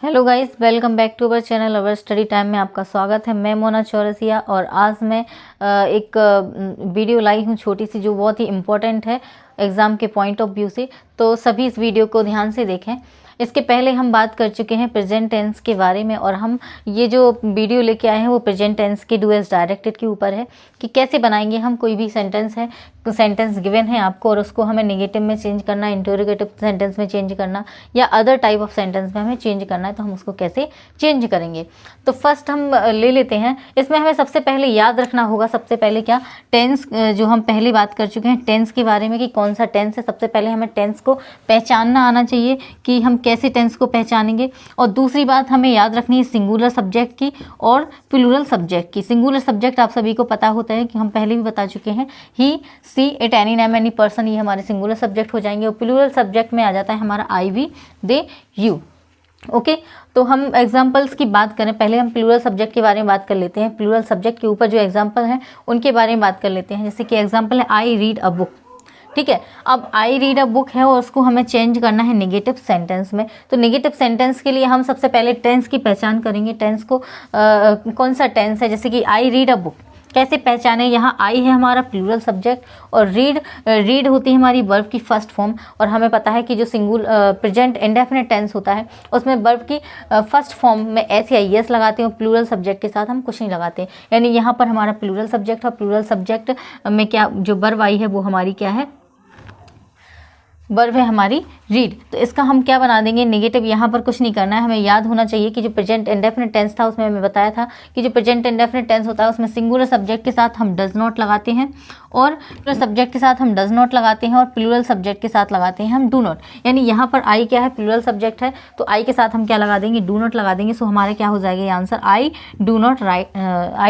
Hello guys, welcome back to our channel our study time में आपका स्वागत है। मैं मोना चौरसिया और आज मैं एक वीडियो लाई हूँ छोटी सी, जो बहुत ही इम्पोर्टेंट है एग्ज़ाम के पॉइंट ऑफ व्यू से। तो सभी इस वीडियो को ध्यान से देखें। इसके पहले हम बात कर चुके हैं प्रेजेंट टेंस के बारे में, और हम ये जो वीडियो लेके आए हैं वो प्रेजेंट टेंस के डू एज डायरेक्टेड के ऊपर है कि कैसे बनाएंगे हम कोई भी सेंटेंस है, सेंटेंस गिवन है आपको और उसको हमें नेगेटिव में चेंज करना, इंटरोगेटिव सेंटेंस में चेंज करना या अदर टाइप ऑफ सेंटेंस में हमें चेंज करना है, तो हम उसको कैसे चेंज करेंगे। तो फर्स्ट हम ले लेते हैं। इसमें हमें सबसे पहले याद रखना होगा, सबसे पहले क्या, टेंस, जो हम पहले बात कर चुके हैं टेंस के बारे में कि कौन सा टेंस है। सबसे पहले हमें टेंस को पहचानना आना चाहिए कि हम कैसे टेंस को पहचानेंगे। और दूसरी बात हमें याद रखनी है सिंगुलर सब्जेक्ट की और प्लूरल सब्जेक्ट की। सिंगुलर सब्जेक्ट आप सभी को पता होता है कि हम पहले भी बता चुके हैं, he, she, it, any, name, any person, ये हमारे सिंगुलर सब्जेक्ट हो जाएंगे। और प्लूरल सब्जेक्ट में आ जाता है हमारा आई, वी, दे, यू। ओके, तो हम एग्जाम्पल्स की बात करें। पहले हम प्लूरल सब्जेक्ट के बारे में बात कर लेते हैं। प्लूरल सब्जेक्ट के ऊपर जो एग्जाम्पल हैं उनके बारे में बात कर लेते हैं। जैसे कि एग्जाम्पल है आई रीड अ बुक। ठीक है, अब आई रीड अ बुक है और उसको हमें चेंज करना है नेगेटिव सेंटेंस में। तो नेगेटिव सेंटेंस के लिए हम सबसे पहले टेंस की पहचान करेंगे। टेंस को कौन सा टेंस है, जैसे कि आई रीड अ बुक कैसे पहचाने। यहाँ आई है हमारा प्लूरल सब्जेक्ट और रीड होती है हमारी वर्ब की फर्स्ट फॉर्म। और हमें पता है कि जो प्रेजेंट इंडेफिनिट टेंस होता है उसमें वर्ब की फर्स्ट फॉर्म में एस या एस लगाते हैं, प्लूरल सब्जेक्ट के साथ हम कुछ नहीं लगाते। यानी यहाँ पर हमारा प्लूरल सब्जेक्ट है। प्लूरल सब्जेक्ट में क्या जो वर्ब आई है वो हमारी क्या है, वर्ब है हमारी रीड। तो इसका हम क्या बना देंगे, नेगेटिव। यहाँ पर कुछ नहीं करना है, हमें याद होना चाहिए कि जो प्रेजेंट इंडेफिनिट टेंस था उसमें हमें बताया था कि जो प्रेजेंट इंडेफिनिट टेंस होता है उसमें सिंगुलर सब्जेक्ट के साथ हम डज नॉट लगाते हैं और प्लूरल सब्जेक्ट के साथ हम डज नॉट लगाते हैं और प्लूरल सब्जेक्ट के साथ लगाते हैं हम डू नॉट। यानी यहाँ पर आई क्या है, प्लूरल सब्जेक्ट है, तो आई के साथ हम क्या लगा देंगे, डू नॉट लगा देंगे। सो हमारे क्या हो जाएगा ये answer, I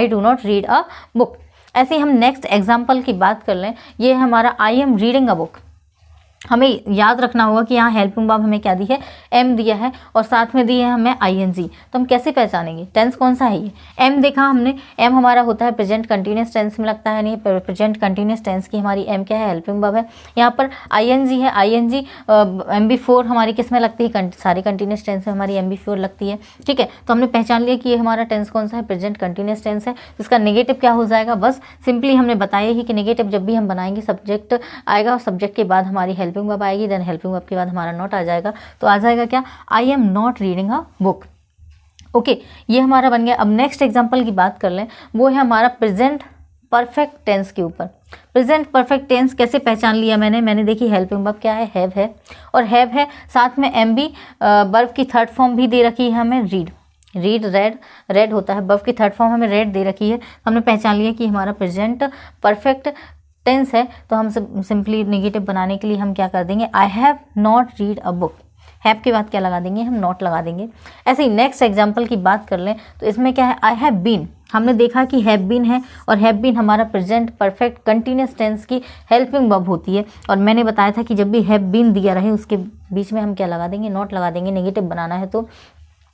do not read a book. ऐसे ही हम नेक्स्ट एग्जाम्पल की बात कर लें। ये है हमारा I am reading a book. हमें याद रखना होगा कि यहाँ हेल्पिंग वर्ब हमें क्या दी है, एम दिया है और साथ में दी है हमें आईएनजी। तो हम कैसे पहचानेंगे टेंस कौन सा है ये। एम देखा हमने, एम हमारा होता है प्रेजेंट कंटिन्यूअस टेंस में लगता है, नहीं प्रेजेंट कंटिन्यूअस टेंस की हमारी एम क्या है, हेल्पिंग वर्ब है। यहाँ पर आईएनजी है, आईएनजी MB4 हमारी किस में लगती है, सारी कंटिन्यूअस टेंस में हमारी MB4 लगती है। ठीक है, तो हमने पहचान लिया कि ये हमारा टेंस कौन सा है, प्रेजेंट कंटिन्यूअस टेंस है। इसका नेगेटिव क्या हो जाएगा, बस सिंपली हमने बताया ही कि नेगेटिव जब भी हम बनाएंगे सब्जेक्ट आएगा और सब्जेक्ट के बाद हमारी हेल्पिंग वर्ब आएगी, देन हेल्पिंग वर्ब के बाद हमारा नॉट आ जाएगा। तो आ जाएगा क्या, I am not reading a book. Okay, ये हमारा बन गया। अब नेक्स्ट एग्जांपल की बात कर लें, वो है हमारा प्रेजेंट परफेक्ट टेंस के ऊपर। प्रेजेंट परफेक्ट टेंस कैसे पहचान लिया मैंने देखी हेल्पिंग वर्ब क्या है, हैव है, और हैव है साथ में MB वर्ब की थर्ड फॉर्म भी दे रखी है हमें, रीड रेड होता है, वर्ब की थर्ड फॉर्म हमें रेड दे रखी है। हमने पहचान लिया कि हमारा प्रेजेंट परफेक्ट टेंस है। तो हम सिंपली नेगेटिव बनाने के लिए हम क्या कर देंगे, आई have not read a book. Have के बाद क्या लगा देंगे, हम नॉट लगा देंगे। ऐसे ही नेक्स्ट एग्जांपल की बात कर लें तो इसमें क्या है, आई हैव बीन। हमने देखा कि हैव बीन है और हैव बीन हमारा प्रेजेंट परफेक्ट कंटिन्यूअस टेंस की हेल्पिंग वर्ब होती है। और मैंने बताया था कि जब भी हैव बीन दिया रहे उसके बीच में हम क्या लगा देंगे, नॉट लगा देंगे। नेगेटिव बनाना है तो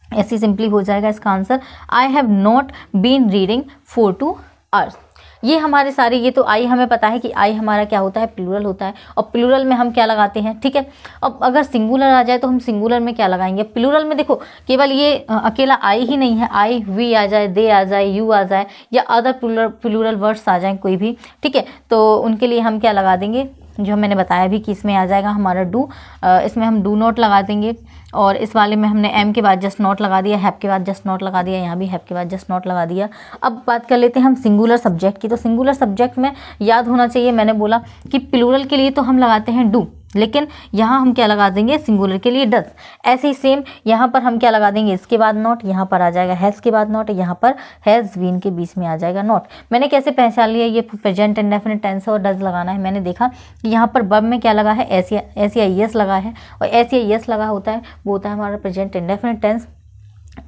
ऐसे सिंपली हो जाएगा इसका answer, I have not been reading for 2 hours। ये हमारे सारे, ये तो आई हमें पता है कि आई हमारा क्या होता है, प्लूरल होता है, और प्लूरल में हम क्या लगाते हैं। ठीक है, अब अगर सिंगुलर आ जाए तो हम सिंगुलर में क्या लगाएंगे। प्लूरल में देखो केवल ये अकेला आई ही नहीं है, आई, वी आ जाए, दे आ जाए, यू आ जाए या अदर प्लूरल वर्ड्स आ जाए कोई भी। ठीक है, तो उनके लिए हम क्या लगा देंगे, जो मैंने बताया भी कि इसमें आ जाएगा हमारा डू, इसमें हम डू नॉट लगा देंगे। और इस वाले में हमने एम के बाद जस्ट नॉट लगा दिया, हैव के बाद जस्ट नॉट लगा दिया, यहाँ भी हैव के बाद जस्ट नॉट लगा दिया। अब बात कर लेते हैं हम सिंगुलर सब्जेक्ट की। तो सिंगुलर सब्जेक्ट में याद होना चाहिए, मैंने बोला कि प्लूरल के लिए तो हम लगाते हैं डू, लेकिन यहाँ हम क्या लगा देंगे, सिंगुलर के लिए डज। ऐसे ही सेम यहाँ पर हम क्या लगा देंगे, इसके बाद नॉट, यहाँ पर आ जाएगा हैज़ के बाद नॉट, यहाँ पर हैज़ बीन के बीच में आ जाएगा नॉट। मैंने कैसे पहचान लिया ये प्रेजेंट इंडेफिनिट टेंस और डज लगाना है। मैंने देखा कि यहाँ पर वर्ब में क्या लगा है, एस या एस लगा है, और एस या एस लगा होता है वो होता है हमारा प्रेजेंट इंडेफिनिट टेंस।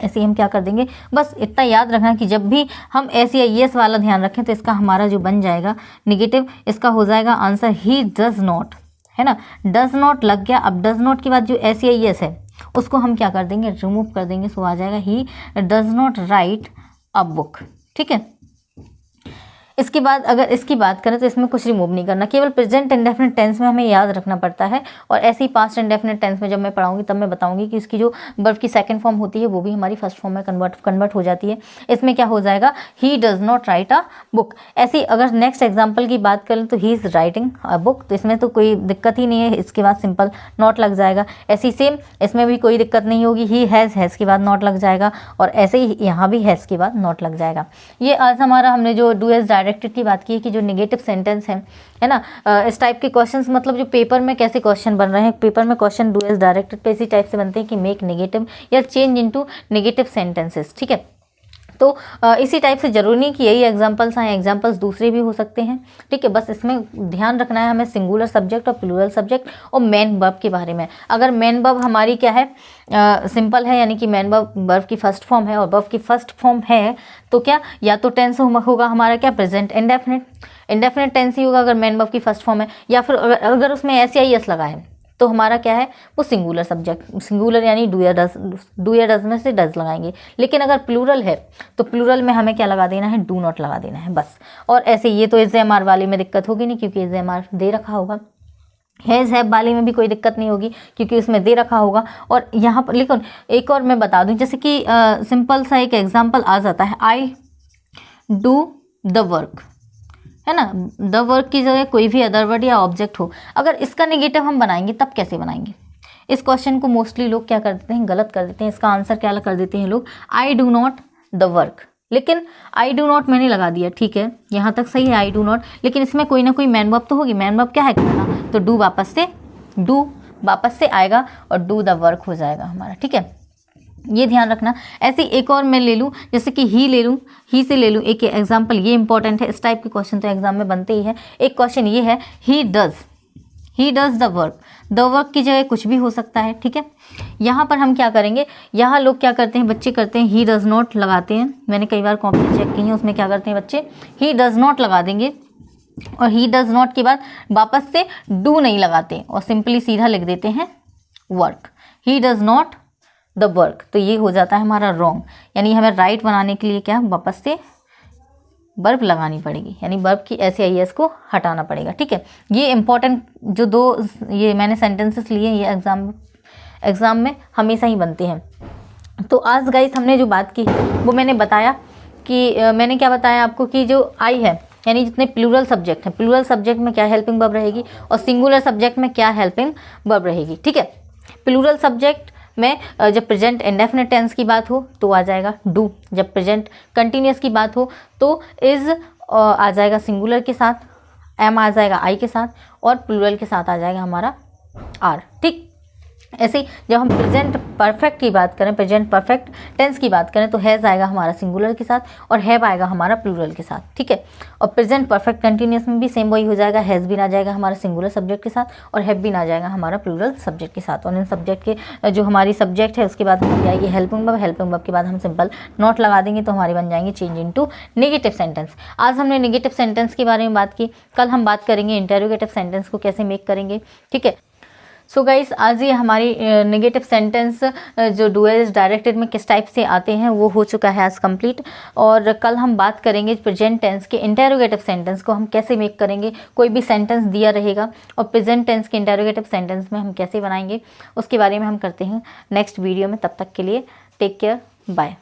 ऐसे ही हम क्या कर देंगे, बस इतना याद रखना कि जब भी हम एस या एस वाला ध्यान रखें तो इसका हमारा जो बन जाएगा नेगेटिव, इसका हो जाएगा आंसर ही डज नॉट, है ना। डज नॉट लग गया। अब डज नॉट के बाद जो एस या एस है उसको हम क्या कर देंगे, रिमूव कर देंगे। सो आ जाएगा he does not right a book. ठीक है, इसके बाद अगर इसकी बात करें तो इसमें कुछ रिमूव नहीं करना, केवल प्रेजेंट इंडेफिनिट टेंस में हमें याद रखना पड़ता है। और ऐसे ही पास्ट इंडेफिनिट टेंस में जब मैं पढ़ाऊंगी तब मैं बताऊंगी कि इसकी जो वर्ब की सेकंड फॉर्म होती है वो भी हमारी फर्स्ट फॉर्म में कन्वर्ट हो जाती है। इसमें क्या हो जाएगा, he does not right a book. ऐसी अगर नेक्स्ट एग्जाम्पल की बात करें तो he is writing a book, तो इसमें तो कोई दिक्कत ही नहीं है, इसके बाद सिंपल नॉट लग जाएगा। ऐसी सेम इसमें भी कोई दिक्कत नहीं होगी, ही हैज़ के बाद नॉट लग जाएगा, और ऐसे ही यहाँ भी हैज़ के बाद नॉट लग जाएगा। ये आज हमने जो डू एज डायरेक्टेड की बात की है कि जो नेगेटिव सेंटेंस है ना, इस टाइप के क्वेश्चंस मतलब जो पेपर में कैसे क्वेश्चन बन रहे हैं, पेपर में क्वेश्चन डू एज डायरेक्टेड पे इसी टाइप से बनते हैं कि मेक नेगेटिव या चेंज इनटू नेगेटिव सेंटेंसेस, ठीक है। तो इसी टाइप से जरूरी नहीं कि यही एग्जांपल्स आए, एग्जांपल्स दूसरे भी हो सकते हैं, ठीक है। बस इसमें ध्यान रखना है हमें सिंगुलर सब्जेक्ट और प्लूरल सब्जेक्ट और मेन वर्ब के बारे में। अगर मेन वर्ब हमारी क्या है, सिंपल है, यानी कि मेन वर्ब की फर्स्ट फॉर्म है, और वर्ब की फर्स्ट फॉर्म है तो क्या, या तो टेंस होगा हमारा क्या, प्रेजेंट इंडेफिनिट टेंस ही होगा अगर मेन वर्ब की फर्स्ट फॉर्म है, या फिर अगर उसमें एस या एस लगा है तो हमारा क्या है वो सिंगुलर सब्जेक्ट, सिंगुलर यानी डू या डज में से डज लगाएंगे। लेकिन अगर प्लूरल है तो प्लूरल में हमें क्या लगा देना है, डू नॉट लगा देना है बस। और ऐसे ये तो एसएमआर वाली में दिक्कत होगी नहीं क्योंकि एसएमआर दे रखा होगा, हैज़ हैव वाली में भी कोई दिक्कत नहीं होगी क्योंकि उसमें दे रखा होगा। और यहाँ पर लेकिन एक और मैं बता दूँ, जैसे कि सिंपल सा एक एग्जाम्पल आ जाता है, आई डू द वर्क, है ना, द वर्क की जगह कोई भी अदर वर्ड या ऑब्जेक्ट हो, अगर इसका नेगेटिव हम बनाएंगे तब कैसे बनाएंगे। इस क्वेश्चन को मोस्टली लोग क्या कर देते हैं, गलत कर देते हैं। इसका आंसर क्या कर देते हैं लोग, I do not the work, लेकिन आई डू नॉट मैंने लगा दिया, ठीक है, यहाँ तक सही है आई डू नॉट, लेकिन इसमें कोई ना कोई मैन वर्ब तो होगी। मैन वर्ब क्या है करना, तो डू वापस से आएगा और डू द वर्क हो जाएगा हमारा, ठीक है, ये ध्यान रखना। ऐसे एक और मैं ले लूँ, जैसे कि ही ले लूँ, ही से ले लूँ एक एग्जाम्पल, ये इंपॉर्टेंट है, इस टाइप के क्वेश्चन तो एग्जाम में बनते ही है। एक क्वेश्चन ये है, ही डज द वर्क की जगह कुछ भी हो सकता है, ठीक है। यहाँ पर हम क्या करेंगे, यहाँ लोग क्या करते हैं, बच्चे करते हैं ही डज नॉट लगाते हैं, मैंने कई बार कॉपी चेक की है, उसमें क्या करते हैं बच्चे, ही डज नॉट लगा देंगे और ही डज नॉट के बाद वापस से डू नहीं लगाते और सिंपली सीधा लिख देते हैं work, he does not the work, तो ये हो जाता है हमारा रॉन्ग। यानी हमें राइट बनाने के लिए क्या, वापस से वर्ब लगानी पड़ेगी, यानी वर्ब की एस को हटाना पड़ेगा, ठीक है। ये इंपॉर्टेंट जो दो ये मैंने सेंटेंसेस लिए, ये एग्जाम में हमेशा ही बनते हैं। तो आज गाइस हमने जो बात की वो मैंने बताया कि मैंने क्या बताया आपको कि जो आई है, यानी जितने प्लूरल सब्जेक्ट हैं, प्लूरल सब्जेक्ट में क्या हेल्पिंग वर्ब रहेगी और सिंगुलर सब्जेक्ट में क्या हेल्पिंग वर्ब रहेगी, ठीक है। प्लूरल सब्जेक्ट में जब प्रेजेंट इंडेफिनिट टेंस की बात हो तो आ जाएगा डू, जब प्रेजेंट कंटिन्यूअस की बात हो तो इज आ जाएगा सिंगुलर के साथ, एम आ जाएगा आई के साथ, और प्लूरल के साथ आ जाएगा हमारा आर, ठीक। ऐसे ही जब हम प्रेजेंट परफेक्ट की बात करें, प्रेजेंट परफेक्ट टेंस की बात करें तो हैज़ आएगा हमारा सिंगुलर के साथ और हैव आएगा हमारा प्लूरल के साथ, ठीक है। और प्रेजेंट परफेक्ट कंटिन्यूअस में भी सेम वही हो जाएगा, हैज़ भी ना जाएगा हमारा सिंगुलर सब्जेक्ट के साथ और हैव भी ना जाएगा हमारा प्लूरल सब्जेक्ट के साथ। और इन सब्जेक्ट के जो हमारी सब्जेक्ट है उसके बाद हमारी आएगी हेल्पिंग वर्ब के बाद हम सिंपल नॉट लगा देंगे तो हमारी बन जाएंगे चेंज इनटू नेगेटिव सेंटेंस। आज हमने नेगेटिव सेंटेंस के बारे में बात की, कल हम बात करेंगे इंटेरोगेटिव सेंटेंस को कैसे मेक करेंगे, ठीक है। सो गाइस आज ये हमारी नेगेटिव सेंटेंस जो डू एज डायरेक्टेड में किस टाइप से आते हैं वो हो चुका है आज कंप्लीट। और कल हम बात करेंगे प्रेजेंट टेंस के इंटेरोगेटिव सेंटेंस को हम कैसे मेक करेंगे। कोई भी सेंटेंस दिया रहेगा और प्रेजेंट टेंस के इंटेरोगेटिव सेंटेंस में हम कैसे बनाएंगे उसके बारे में हम करते हैं नेक्स्ट वीडियो में। तब तक के लिए टेक केयर, बाय।